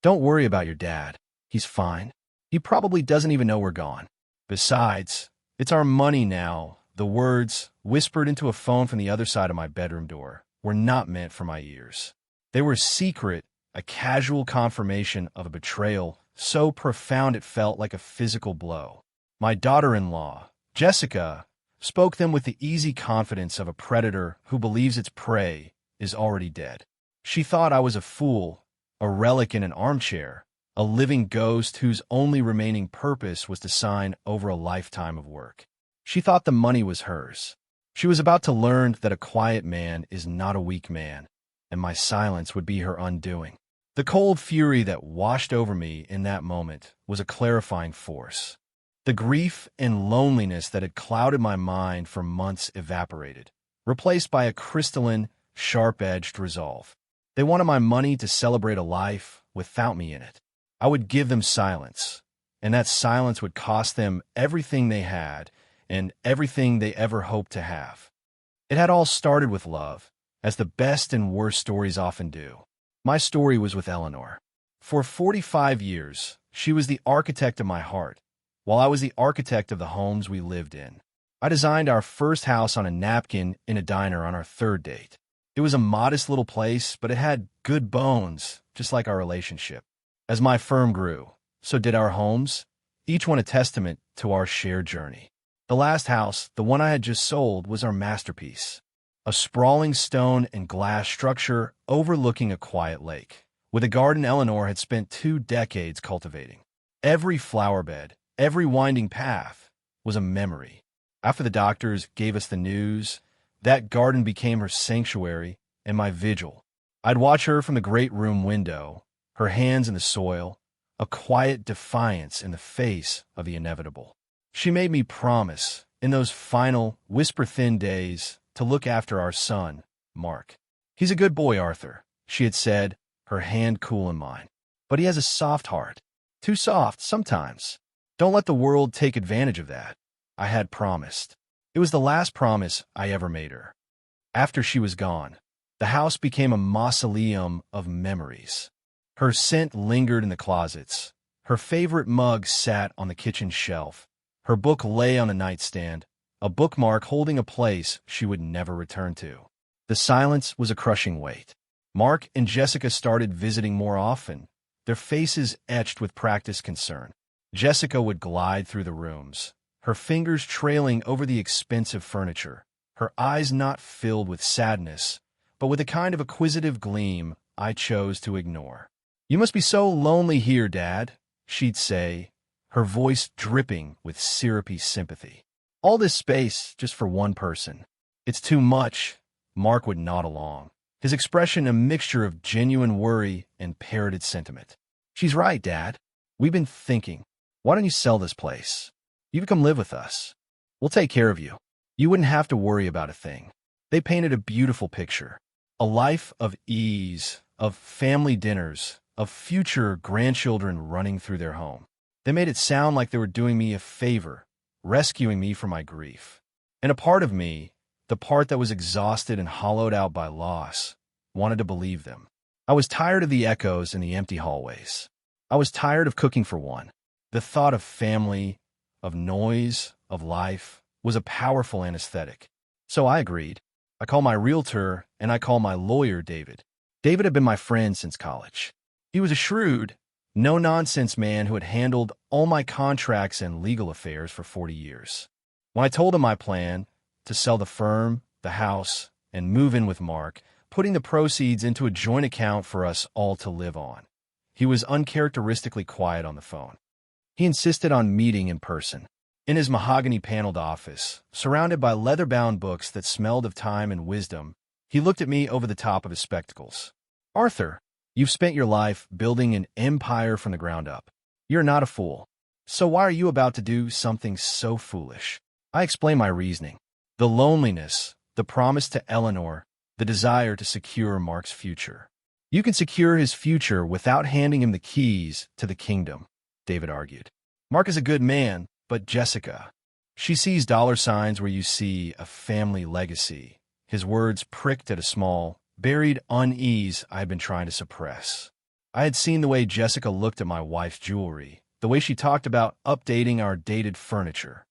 Don't worry about your dad. He's fine. He probably doesn't even know we're gone. Besides, it's our money now. The words, whispered into a phone from the other side of my bedroom door, were not meant for my ears. They were secret, a casual confirmation of a betrayal so profound it felt like a physical blow. My daughter-in-law, Jessica, spoke them with the easy confidence of a predator who believes its prey is already dead. She thought I was a fool, a relic in an armchair, a living ghost whose only remaining purpose was to sign over a lifetime of work. She thought the money was hers. She was about to learn that a quiet man is not a weak man, and my silence would be her undoing. The cold fury that washed over me in that moment was a clarifying force. The grief and loneliness that had clouded my mind for months evaporated, replaced by a crystalline, sharp-edged resolve. They wanted my money to celebrate a life without me in it. I would give them silence, and that silence would cost them everything they had and everything they ever hoped to have. It had all started with love, as the best and worst stories often do. My story was with Eleanor. For 45 years, she was the architect of my heart, while I was the architect of the homes we lived in. I designed our first house on a napkin in a diner on our third date. It was a modest little place, but it had good bones, just like our relationship. As my firm grew, so did our homes, each one a testament to our shared journey. The last house, the one I had just sold, was our masterpiece. A sprawling stone and glass structure overlooking a quiet lake, with a garden Eleanor had spent 2 decades cultivating. Every flower bed, every winding path, was a memory. After the doctors gave us the news, that garden became her sanctuary and my vigil. I'd watch her from the great room window, her hands in the soil, a quiet defiance in the face of the inevitable. She made me promise, in those final, whisper-thin days, to look after our son, Mark. He's a good boy, Arthur, she had said, her hand cool in mine. But he has a soft heart. Too soft, sometimes. Don't let the world take advantage of that. I had promised. It was the last promise I ever made her. After she was gone, the house became a mausoleum of memories. Her scent lingered in the closets. Her favorite mug sat on the kitchen shelf. Her book lay on the nightstand, a bookmark holding a place she would never return to. The silence was a crushing weight. Mark and Jessica started visiting more often, their faces etched with practiced concern. Jessica would glide through the rooms, her fingers trailing over the expensive furniture, her eyes not filled with sadness, but with a kind of acquisitive gleam I chose to ignore. "You must be so lonely here, Dad," she'd say, her voice dripping with syrupy sympathy. "All this space just for one person. It's too much." Mark would nod along, his expression a mixture of genuine worry and parroted sentiment. "She's right, Dad. We've been thinking, why don't you sell this place? You can come live with us. We'll take care of you. You wouldn't have to worry about a thing." They painted a beautiful picture, a life of ease, of family dinners, of future grandchildren running through their home. They made it sound like they were doing me a favor, rescuing me from my grief. And a part of me, the part that was exhausted and hollowed out by loss, wanted to believe them. I was tired of the echoes in the empty hallways. I was tired of cooking for one. The thought of family, of noise, of life, was a powerful anesthetic. So I agreed. I called my realtor and I called my lawyer, David. David had been my friend since college. He was a shrewd, no-nonsense man who had handled all my contracts and legal affairs for 40 years. When I told him my plan to sell the firm, the house, and move in with Mark, putting the proceeds into a joint account for us all to live on, he was uncharacteristically quiet on the phone. He insisted on meeting in person. In his mahogany-paneled office, surrounded by leather-bound books that smelled of time and wisdom, he looked at me over the top of his spectacles. "Arthur, you've spent your life building an empire from the ground up. You're not a fool. So why are you about to do something so foolish?" I explained my reasoning. The loneliness, the promise to Eleanor, the desire to secure Mark's future. "You can secure his future without handing him the keys to the kingdom," David argued. "Mark is a good man, but Jessica, she sees dollar signs where you see a family legacy." His words pricked at a small, buried unease I had been trying to suppress. I had seen the way Jessica looked at my wife's jewelry, the way she talked about updating our dated furniture.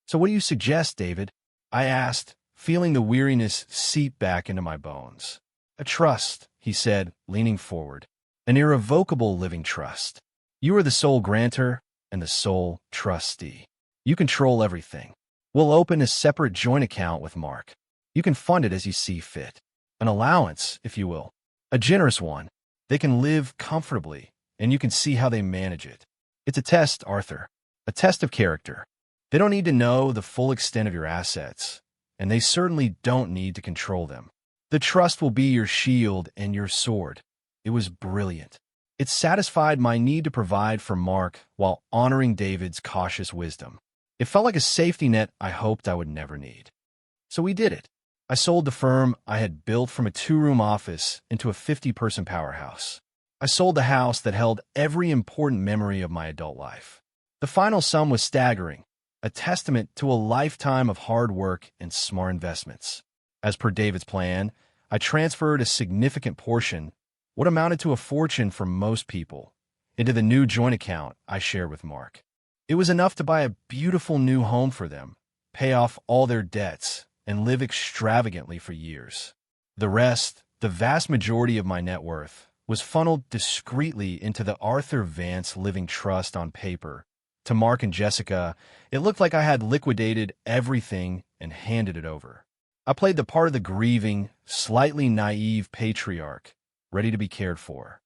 "So what do you suggest, David?" I asked, feeling the weariness seep back into my bones. "A trust," he said, leaning forward. "An irrevocable living trust. You are the sole grantor and the sole trustee. You control everything. We'll open a separate joint account with Mark. You can fund it as you see fit. An allowance, if you will. A generous one. They can live comfortably, and you can see how they manage it. It's a test, Arthur. A test of character. They don't need to know the full extent of your assets, and they certainly don't need to control them. The trust will be your shield and your sword." It was brilliant. It satisfied my need to provide for Mark while honoring David's cautious wisdom. It felt like a safety net I hoped I would never need. So we did it. I sold the firm I had built from a 2-room office into a 50-person powerhouse. I sold the house that held every important memory of my adult life. The final sum was staggering, a testament to a lifetime of hard work and smart investments. As per David's plan, I transferred a significant portion, what amounted to a fortune for most people, into the new joint account I shared with Mark. It was enough to buy a beautiful new home for them, pay off all their debts, and live extravagantly for years. The rest, the vast majority of my net worth, was funneled discreetly into the Arthur Vance Living Trust on paper. To Mark and Jessica, it looked like I had liquidated everything and handed it over. I played the part of the grieving, slightly naive patriarch, ready to be cared for.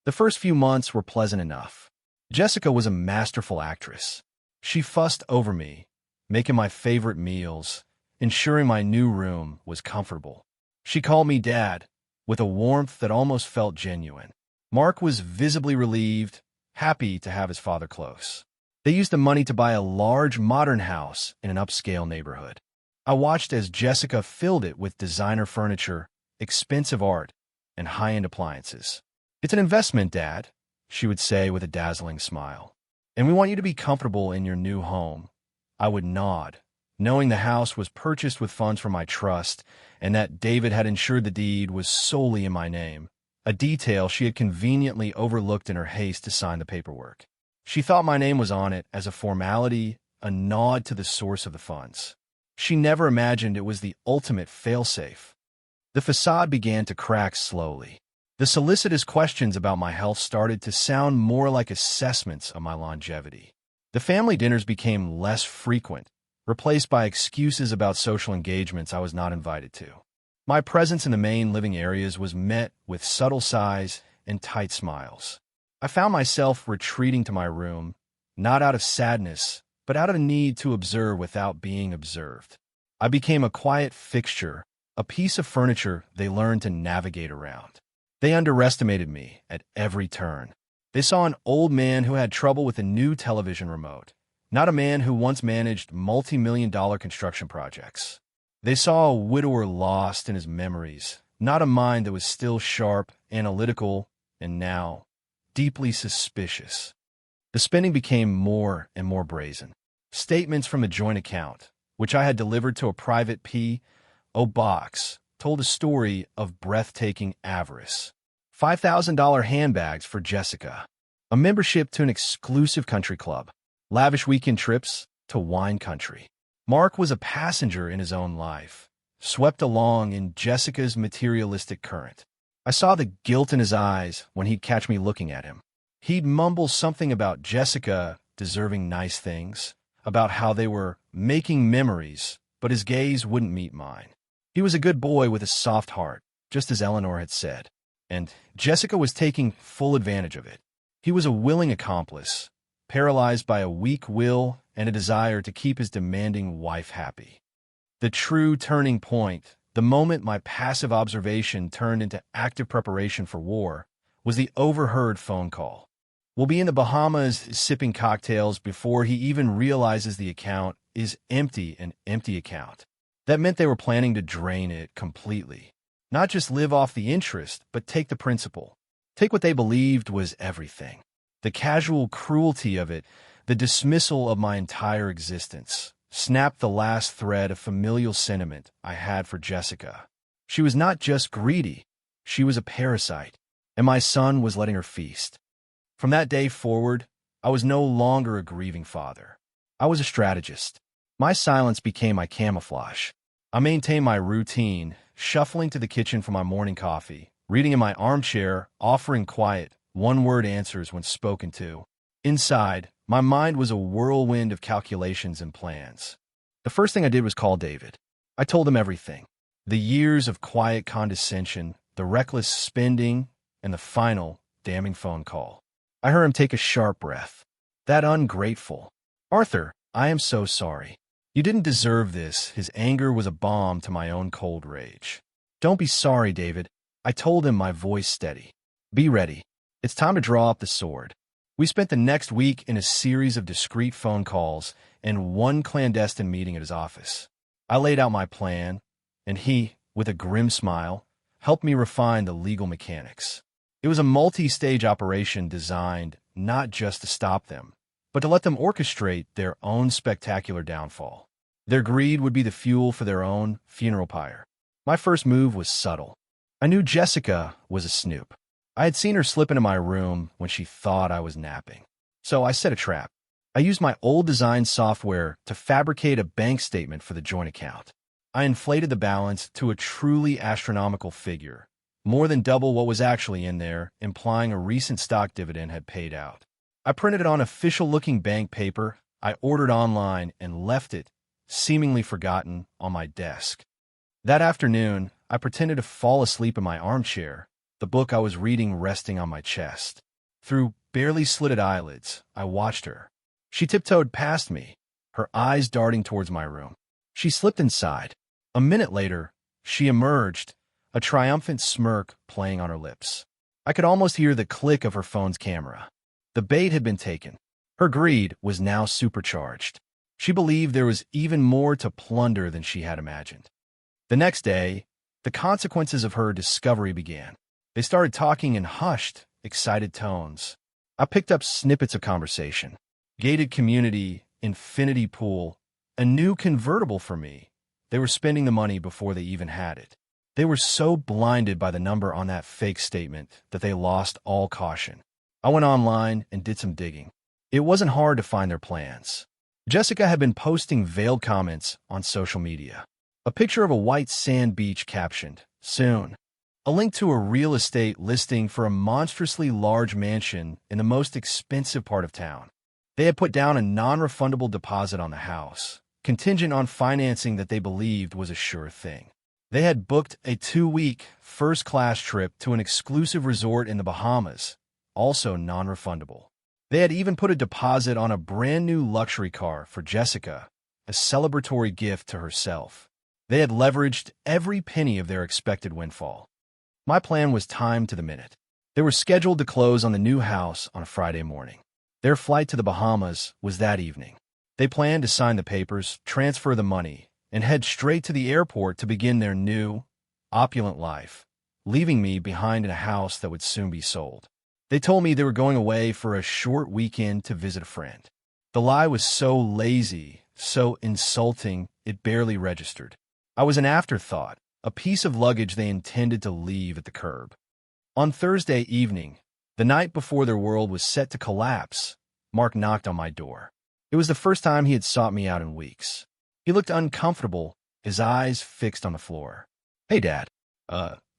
The first few months were pleasant enough. Jessica was a masterful actress. She fussed over me, making my favorite meals, ensuring my new room was comfortable. She called me Dad, with a warmth that almost felt genuine. Mark was visibly relieved, happy to have his father close. They used the money to buy a large modern house in an upscale neighborhood. I watched as Jessica filled it with designer furniture, expensive art, and high-end appliances. "It's an investment, Dad," she would say with a dazzling smile. "And we want you to be comfortable in your new home." I would nod, knowing the house was purchased with funds from my trust and that David had ensured the deed was solely in my name, a detail she had conveniently overlooked in her haste to sign the paperwork. She thought my name was on it as a formality, a nod to the source of the funds. She never imagined it was the ultimate failsafe. The facade began to crack slowly. The solicitous questions about my health started to sound more like assessments of my longevity. The family dinners became less frequent, replaced by excuses about social engagements I was not invited to. My presence in the main living areas was met with subtle sighs and tight smiles. I found myself retreating to my room, not out of sadness, but out of a need to observe without being observed. I became a quiet fixture, a piece of furniture they learned to navigate around. They underestimated me at every turn. They saw an old man who had trouble with a new television remote, not a man who once managed multi-million-dollar construction projects. They saw a widower lost in his memories, not a mind that was still sharp, analytical, and now deeply suspicious. The spending became more and more brazen. Statements from a joint account, which I had delivered to a private P.O. box, told a story of breathtaking avarice. $5,000 handbags for Jessica, a membership to an exclusive country club, lavish weekend trips to wine country. Mark was a passenger in his own life, swept along in Jessica's materialistic current. I saw the guilt in his eyes when he'd catch me looking at him. He'd mumble something about Jessica deserving nice things, about how they were making memories, but his gaze wouldn't meet mine. He was a good boy with a soft heart, just as Eleanor had said, and Jessica was taking full advantage of it. He was a willing accomplice, paralyzed by a weak will and a desire to keep his demanding wife happy. The true turning point, the moment my passive observation turned into active preparation for war, was the overheard phone call. "We'll be in the Bahamas sipping cocktails before he even realizes the account is empty, an empty account." That meant they were planning to drain it completely. Not just live off the interest, but take the principal. Take what they believed was everything. The casual cruelty of it, the dismissal of my entire existence, snapped the last thread of familial sentiment I had for Jessica. She was not just greedy. She was a parasite. and my son was letting her feast. From that day forward, I was no longer a grieving father. I was a strategist. My silence became my camouflage. I maintained my routine, shuffling to the kitchen for my morning coffee, reading in my armchair, offering quiet, one-word answers when spoken to. Inside, my mind was a whirlwind of calculations and plans. The first thing I did was call David. I told him everything. The years of quiet condescension, the reckless spending, and the final, damning phone call. I heard him take a sharp breath. That ungrateful. Arthur, I am so sorry. You didn't deserve this. His anger was a balm to my own cold rage. Don't be sorry, David. I told him, my voice steady. Be ready. It's time to draw up the sword. We spent the next week in a series of discreet phone calls and one clandestine meeting at his office. I laid out my plan, and he, with a grim smile, helped me refine the legal mechanics. It was a multi-stage operation designed not just to stop them, but to let them orchestrate their own spectacular downfall. Their greed would be the fuel for their own funeral pyre. My first move was subtle. I knew Jessica was a snoop. I had seen her slip into my room when she thought I was napping. So I set a trap. I used my old design software to fabricate a bank statement for the joint account. I inflated the balance to a truly astronomical figure, more than double what was actually in there, implying a recent stock dividend had paid out. I printed it on official-looking bank paper, I ordered online, and left it, seemingly forgotten, on my desk. That afternoon, I pretended to fall asleep in my armchair, the book I was reading resting on my chest. Through barely slitted eyelids, I watched her. She tiptoed past me, her eyes darting towards my room. She slipped inside. A minute later, she emerged, a triumphant smirk playing on her lips. I could almost hear the click of her phone's camera. The bait had been taken. Her greed was now supercharged. She believed there was even more to plunder than she had imagined. The next day, the consequences of her discovery began. They started talking in hushed, excited tones. I picked up snippets of conversation. Gated community, infinity pool, a new convertible for me. They were spending the money before they even had it. They were so blinded by the number on that fake statement that they lost all caution. I went online and did some digging. It wasn't hard to find their plans. Jessica had been posting veiled comments on social media. A picture of a white sand beach captioned, "Soon." A link to a real estate listing for a monstrously large mansion in the most expensive part of town. They had put down a non-refundable deposit on the house, contingent on financing that they believed was a sure thing. They had booked a 2-week, first-class trip to an exclusive resort in the Bahamas, also non-refundable. They had even put a deposit on a brand-new luxury car for Jessica, a celebratory gift to herself. They had leveraged every penny of their expected windfall. My plan was timed to the minute. They were scheduled to close on the new house on a Friday morning. Their flight to the Bahamas was that evening. They planned to sign the papers, transfer the money, and head straight to the airport to begin their new, opulent life, leaving me behind in a house that would soon be sold. They told me they were going away for a short weekend to visit a friend. The lie was so lazy, so insulting, it barely registered. I was an afterthought, a piece of luggage they intended to leave at the curb. On Thursday evening, the night before their world was set to collapse, Mark knocked on my door. It was the first time he had sought me out in weeks. He looked uncomfortable, his eyes fixed on the floor. "Hey, Dad.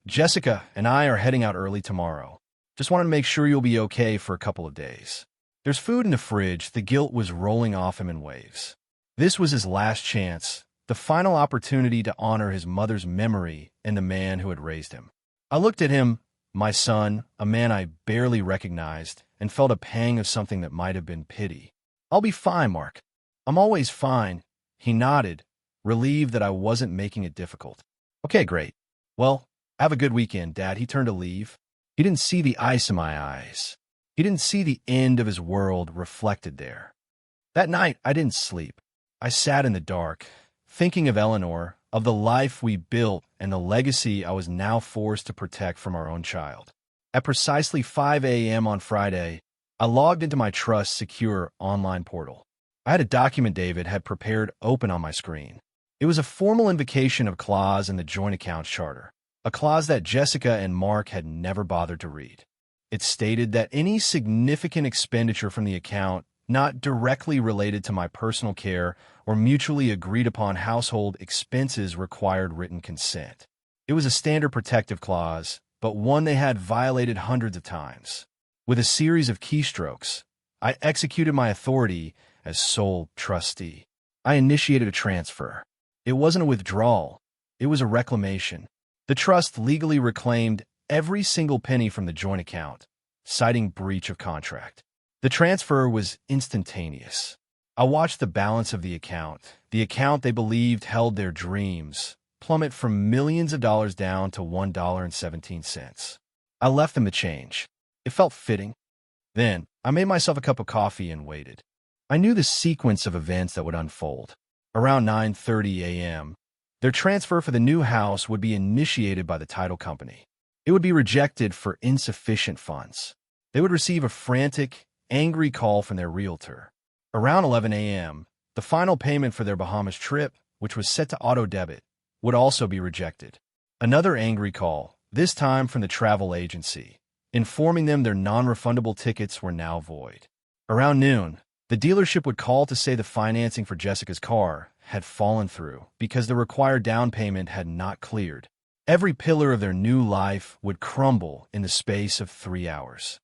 Jessica and I are heading out early tomorrow. Just wanted to make sure you'll be okay for a couple of days." There's food in the fridge. The guilt was rolling off him in waves. This was his last chance, the final opportunity to honor his mother's memory and the man who had raised him. I looked at him, my son, a man I barely recognized, and felt a pang of something that might have been pity. "I'll be fine, Mark. I'm always fine." He nodded, relieved that I wasn't making it difficult. "Okay, great. Well, have a good weekend, Dad." He turned to leave. He didn't see the ice in my eyes. He didn't see the end of his world reflected there. That night, I didn't sleep. I sat in the dark, thinking of Eleanor, of the life we built and the legacy I was now forced to protect from our own child. At precisely 5 a.m. on Friday, I logged into my Trust Secure online portal. I had a document David had prepared open on my screen. It was a formal invocation of clause in the joint account charter, a clause that Jessica and Mark had never bothered to read. It stated that any significant expenditure from the account not directly related to my personal care or mutually agreed-upon household expenses required written consent. It was a standard protective clause, but one they had violated hundreds of times. With a series of keystrokes, I executed my authority as sole trustee. I initiated a transfer. It wasn't a withdrawal. It was a reclamation. The trust legally reclaimed every single penny from the joint account, citing breach of contract. The transfer was instantaneous. I watched the balance of the account they believed held their dreams, plummet from millions of dollars down to $1.17. I left them the change. It felt fitting. Then, I made myself a cup of coffee and waited. I knew the sequence of events that would unfold. Around 9:30 a.m., their transfer for the new house would be initiated by the title company. It would be rejected for insufficient funds. They would receive a frantic, angry call from their realtor. Around 11 a.m., the final payment for their Bahamas trip, which was set to auto-debit, would also be rejected. Another angry call, this time from the travel agency, informing them their non-refundable tickets were now void. Around noon, the dealership would call to say the financing for Jessica's car had fallen through because the required down payment had not cleared. Every pillar of their new life would crumble in the space of 3 hours.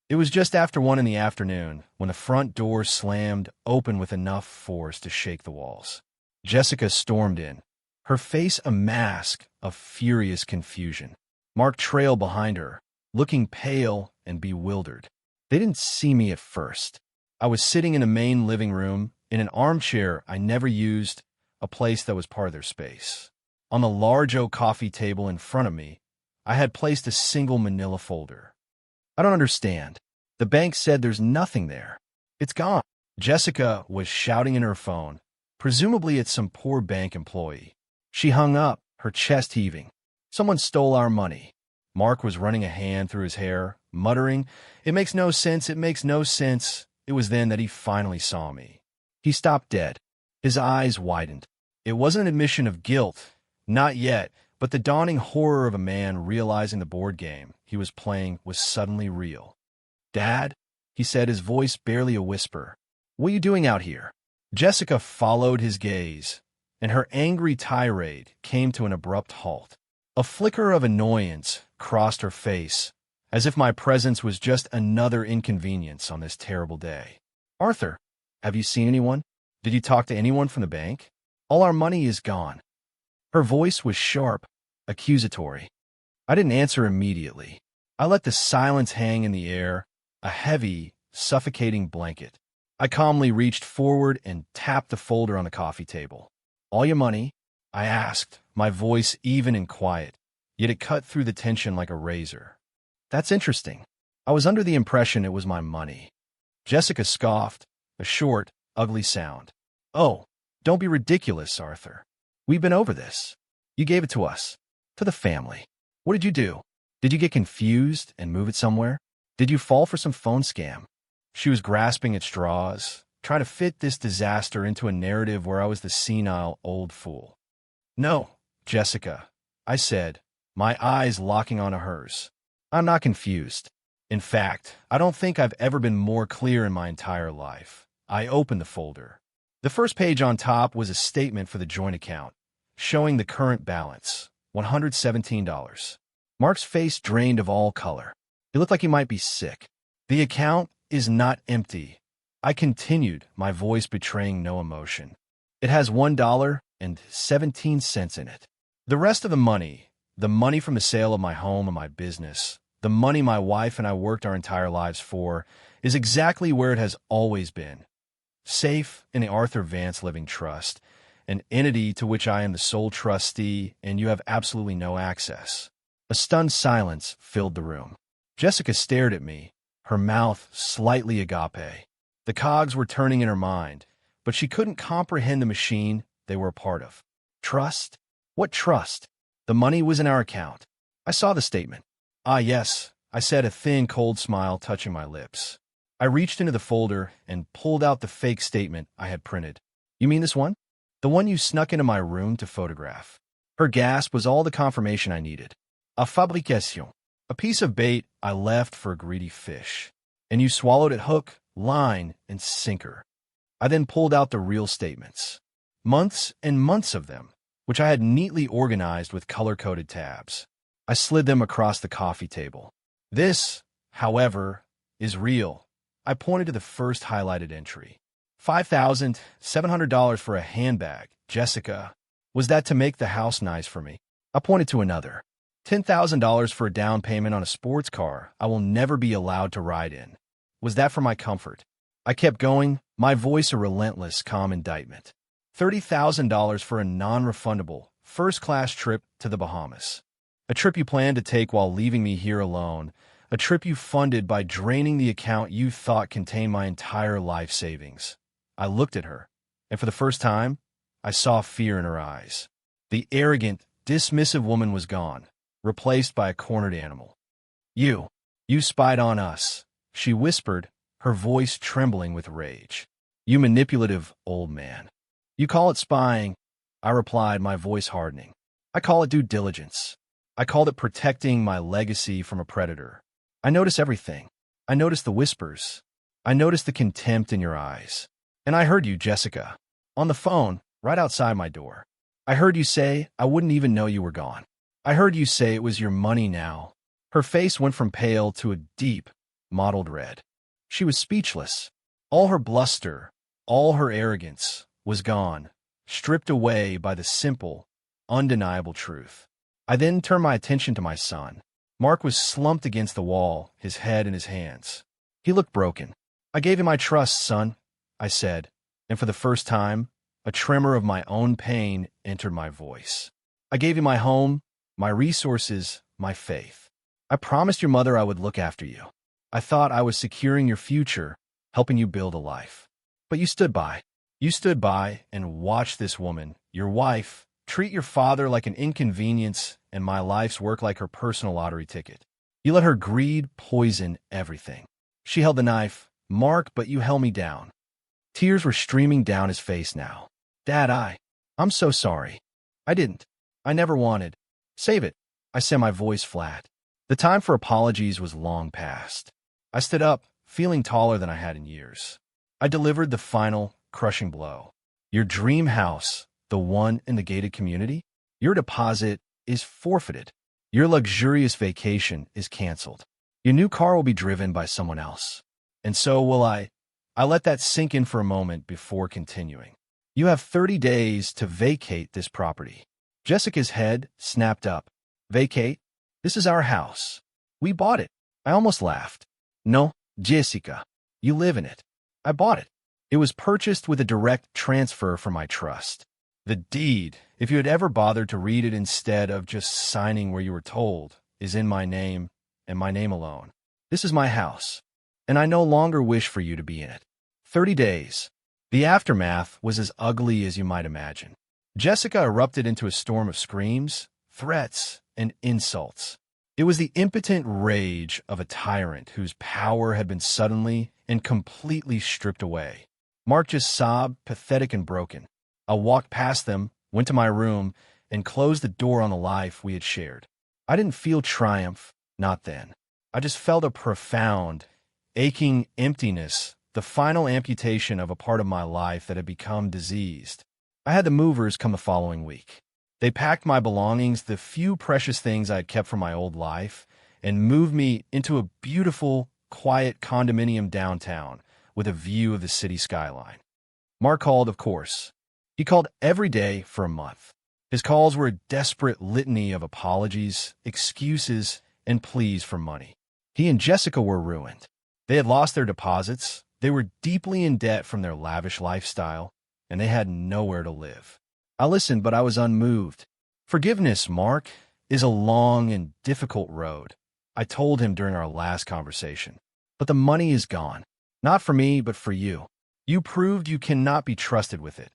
It was just after 1 in the afternoon when the front door slammed open with enough force to shake the walls. Jessica stormed in, her face a mask of furious confusion. Mark trailed behind her, looking pale and bewildered. They didn't see me at first. I was sitting in the main living room, in an armchair I never used, a place that was part of their space. On the large oak coffee table in front of me, I had placed a single manila folder. I don't understand. The bank said there's nothing there. It's gone. Jessica was shouting in her phone. Presumably it's some poor bank employee. She hung up, her chest heaving. Someone stole our money. Mark was running a hand through his hair, muttering, "It makes no sense, it makes no sense." It was then that he finally saw me. He stopped dead. His eyes widened. It wasn't an admission of guilt, not yet, but the dawning horror of a man realizing the board game he was playing was suddenly real. "Dad," he said, his voice barely a whisper. "What are you doing out here?" Jessica followed his gaze, and her angry tirade came to an abrupt halt. A flicker of annoyance crossed her face, as if my presence was just another inconvenience on this terrible day. "Arthur, have you seen anyone? Did you talk to anyone from the bank? All our money is gone." Her voice was sharp, accusatory. I didn't answer immediately. I let the silence hang in the air, a heavy, suffocating blanket. I calmly reached forward and tapped the folder on the coffee table. "All your money?" I asked, my voice even and quiet, yet it cut through the tension like a razor. "That's interesting. I was under the impression it was my money." Jessica scoffed, a short, ugly sound. "Oh, don't be ridiculous, Arthur. We've been over this. You gave it to us, to the family. What did you do? Did you get confused and move it somewhere? Did you fall for some phone scam?" She was grasping at straws, trying to fit this disaster into a narrative where I was the senile old fool. "No, Jessica," I said, my eyes locking onto hers. "I'm not confused. In fact, I don't think I've ever been more clear in my entire life." I opened the folder. The first page on top was a statement for the joint account, showing the current balance, $117. Mark's face drained of all color. He looked like he might be sick. "The account is not empty," I continued, my voice betraying no emotion. "It has $1.17 in it. The rest of the money from the sale of my home and my business, the money my wife and I worked our entire lives for, is exactly where it has always been. Safe in the Arthur Vance Living Trust, an entity to which I am the sole trustee and you have absolutely no access." A stunned silence filled the room. Jessica stared at me, her mouth slightly agape. The cogs were turning in her mind, but she couldn't comprehend the machine they were a part of. Trust? What trust? The money was in our account. I saw the statement. "Ah, yes," I said, a thin, cold smile touching my lips. I reached into the folder and pulled out the fake statement I had printed. "You mean this one? The one you snuck into my room to photograph?" Her gasp was all the confirmation I needed. A fabrication. A piece of bait I left for a greedy fish. And you swallowed it hook, line, and sinker. I then pulled out the real statements. Months and months of them, which I had neatly organized with color-coded tabs. I slid them across the coffee table. This, however, is real. I pointed to the first highlighted entry. $5,700 for a handbag, Jessica. Was that to make the house nice for me? I pointed to another. $10,000 for a down payment on a sports car I will never be allowed to ride in. Was that for my comfort? I kept going, my voice a relentless, calm indictment. $30,000 for a non-refundable, first-class trip to the Bahamas. A trip you planned to take while leaving me here alone. A trip you funded by draining the account you thought contained my entire life savings. I looked at her, and for the first time, I saw fear in her eyes. The arrogant, dismissive woman was gone, replaced by a cornered animal. You spied on us, she whispered, her voice trembling with rage. You manipulative old man. You call it spying, I replied, my voice hardening. I call it due diligence. I called it protecting my legacy from a predator. I notice everything. I notice the whispers. I notice the contempt in your eyes. And I heard you, Jessica, on the phone, right outside my door. I heard you say I wouldn't even know you were gone. I heard you say it was your money now. Her face went from pale to a deep, mottled red. She was speechless. All her bluster, all her arrogance was gone, stripped away by the simple, undeniable truth. I then turned my attention to my son. Mark was slumped against the wall, his head in his hands. He looked broken. I gave you my trust, son, I said, and for the first time, a tremor of my own pain entered my voice. I gave you my home, my resources, my faith. I promised your mother I would look after you. I thought I was securing your future, helping you build a life. But you stood by. You stood by and watched this woman, your wife, treat your father like an inconvenience and my life's work like her personal lottery ticket. You let her greed poison everything. She held the knife, Mark, but you held me down. Tears were streaming down his face now. Dad, I'm so sorry. I didn't. I never wanted. Save it, I said, my voice flat. The time for apologies was long past. I stood up, feeling taller than I had in years. I delivered the final, crushing blow. Your dream house, the one in the gated community, your deposit is forfeited. Your luxurious vacation is canceled. Your new car will be driven by someone else. And so will I. I let that sink in for a moment before continuing. You have 30 days to vacate this property. Jessica's head snapped up. Vacate? This is our house. We bought it. I almost laughed. No, Jessica, you live in it. I bought it. It was purchased with a direct transfer from my trust. The deed, if you had ever bothered to read it instead of just signing where you were told, is in my name and my name alone. This is my house, and I no longer wish for you to be in it. 30 days. The aftermath was as ugly as you might imagine. Jessica erupted into a storm of screams, threats, and insults. It was the impotent rage of a tyrant whose power had been suddenly and completely stripped away. Mark just sobbed, pathetic and broken. I walked past them, went to my room, and closed the door on the life we had shared. I didn't feel triumph, not then. I just felt a profound, aching emptiness, the final amputation of a part of my life that had become diseased. I had the movers come the following week. They packed my belongings, the few precious things I had kept from my old life, and moved me into a beautiful, quiet condominium downtown with a view of the city skyline. Mark called, of course. He called every day for a month. His calls were a desperate litany of apologies, excuses, and pleas for money. He and Jessica were ruined. They had lost their deposits, they were deeply in debt from their lavish lifestyle, and they had nowhere to live. I listened, but I was unmoved. Forgiveness, Mark, is a long and difficult road, I told him during our last conversation. But the money is gone. Not for me, but for you. You proved you cannot be trusted with it.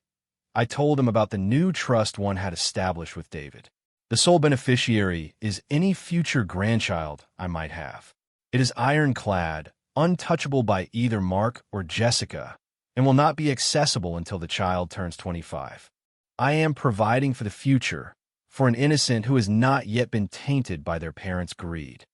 I told him about the new trust one had established with David. The sole beneficiary is any future grandchild I might have. It is ironclad, untouchable by either Mark or Jessica, and will not be accessible until the child turns 25. I am providing for the future, for an innocent who has not yet been tainted by their parents' greed.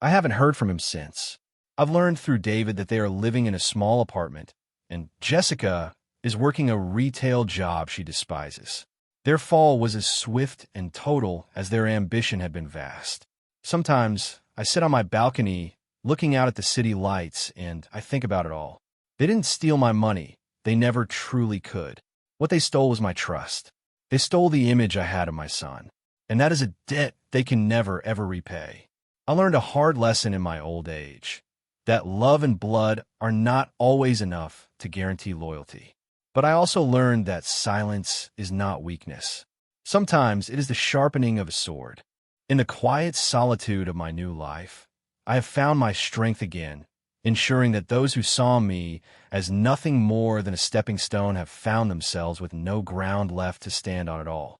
I haven't heard from him since. I've learned through David that they are living in a small apartment, and Jessica is working a retail job she despises. Their fall was as swift and total as their ambition had been vast. Sometimes I sit on my balcony looking out at the city lights and I think about it all. They didn't steal my money. They never truly could. What they stole was my trust. They stole the image I had of my son, and that is a debt they can never, ever repay. I learned a hard lesson in my old age, that love and blood are not always enough to guarantee loyalty. But I also learned that silence is not weakness. Sometimes it is the sharpening of a sword. In the quiet solitude of my new life, I have found my strength again, ensuring that those who saw me as nothing more than a stepping stone have found themselves with no ground left to stand on at all.